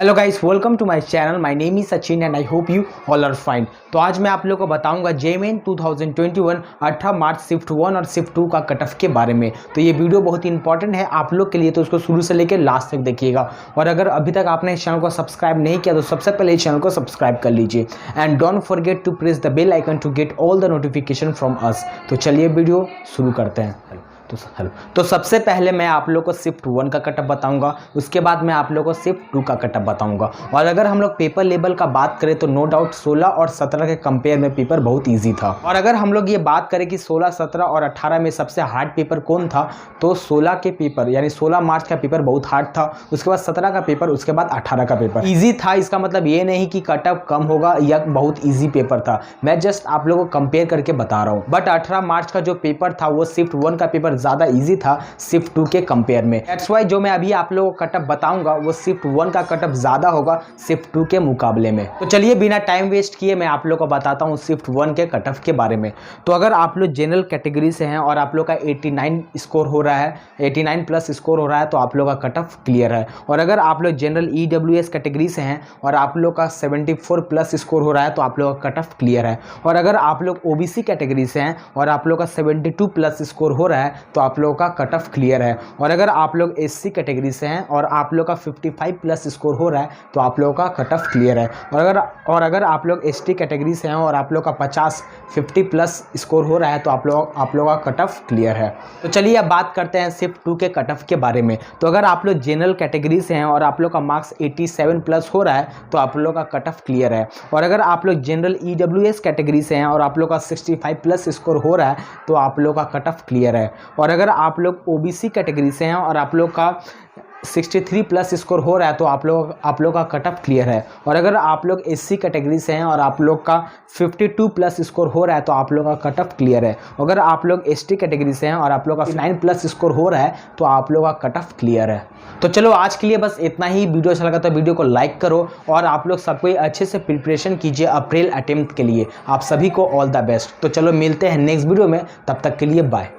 Hello guys, welcome to my channel. My name is Sachin and I hope you all are fine. तो आज मैं आप लोगों को बताऊंगा जेमेन 2021 18 मार्च शिफ्ट 1 और शिफ्ट 2 का कट ऑफ के बारे में। तो ये वीडियो बहुत ही इंपॉर्टेंट है आप लोग के लिए, तो उसको शुरू से लेकर लास्ट तक देखिएगा। और अगर अभी तक आपने इस चैनल को सब्सक्राइब नहीं किया तो सबसे पहले इस चैनल को सब्सक्राइब कर लीजिए and don't forget to press the bell icon to get all the notification from us. तो चलिए वीडियो शुरू करते हैं। तो सबसे पहले मैं आप लोग को शिफ्ट 1 का कटअप बताऊंगा, उसके बाद मैं आप लोग को शिफ्ट 2 का कटअप बताऊंगा। और अगर हम लोग पेपर लेवल का बात करें तो नो डाउट 16 और 17 के कंपेयर में पेपर बहुत इजी था। और अगर हम लोग ये बात करें कि 16, 17 और 18 में सबसे हार्ड पेपर कौन था, तो 16 के पेपर यानी 16 मार्च का पेपर बहुत हार्ड था, उसके बाद 17 का पेपर, उसके बाद 18 का पेपर ईजी था। इसका मतलब ये नहीं कि कटअप कम होगा या बहुत ईजी पेपर था, मैं जस्ट आप लोगों को कंपेयर करके बता रहा हूँ। बट 18 मार्च का जो पेपर था वो शिफ्ट 1 का पेपर ज़्यादा इजी था शिफ्ट 2 के कंपेयर में। दैट्स व्हाई जो मैं अभी आप लोगों को कटअप बताऊंगा वो शिफ्ट 1 का कटअप ज़्यादा होगा शिफ्ट 2 के मुकाबले में। तो चलिए बिना टाइम वेस्ट किए मैं आप लोगों को बताता हूँ शिफ्ट 1 के कटअप के बारे में। तो अगर आप लोग जनरल कैटेगरी से हैं और आप लोग का 89 स्कोर हो रहा है, 89 प्लस स्कोर हो रहा है, तो आप लोग का कटअप क्लियर है। और अगर आप लोग जनरल EWS कैटेगरी से हैं और आप लोग का 74 प्लस स्कोर हो रहा है तो आप लोग का कटअप क्लियर है। और अगर आप लोग OBC कैटेगरी से हैं और आप लोग का 72 प्लस स्कोर हो रहा है तो आप लोगों का कट ऑफ क्लियर है। और अगर आप लोग SC कैटेगरी से हैं और आप लोग का 55 प्लस स्कोर हो रहा है तो आप लोगों का कट ऑफ क्लियर है। और अगर आप लोग ST कैटेगरी से हैं और आप लोग का 50 प्लस स्कोर हो रहा है तो आप लोग का कट ऑफ क्लियर है। तो चलिए अब बात करते हैं शिफ्ट 2 के कट ऑफ के बारे में। तो अगर आप लोग जनरल कैटेगरी से हैं और आप लोग का मार्क्स 87 प्लस हो रहा है तो आप लोग का कट ऑफ क्लियर है। और अगर आप लोग जनरल EWS कैटेगरी से हैं और आप लोग का 65 प्लस स्कोर हो रहा है तो आप लोग का कट ऑफ क्लियर है। और अगर आप लोग OBC कैटेगरी से हैं और आप लोग का 63 प्लस स्कोर हो रहा है तो आप लोग का कट ऑफ क्लियर है। और अगर आप लोग SC कैटेगरी से हैं और आप लोग का 52 प्लस स्कोर हो रहा है तो आप लोग का कट ऑफ क्लियर है। अगर आप लोग ST कैटेगरी से हैं और आप लोग का 9 प्लस स्कोर हो रहा है तो आप लोग का कट ऑफ क्लियर है। तो चलो आज के लिए बस इतना ही। वीडियो अच्छा लगा तो वीडियो को लाइक करो और आप लोग सबको अच्छे से प्रिपरेशन कीजिए अप्रैल अटेम्प्ट के लिए। आप सभी को ऑल द बेस्ट। तो चलो मिलते हैं नेक्स्ट वीडियो में, तब तक के लिए बाय।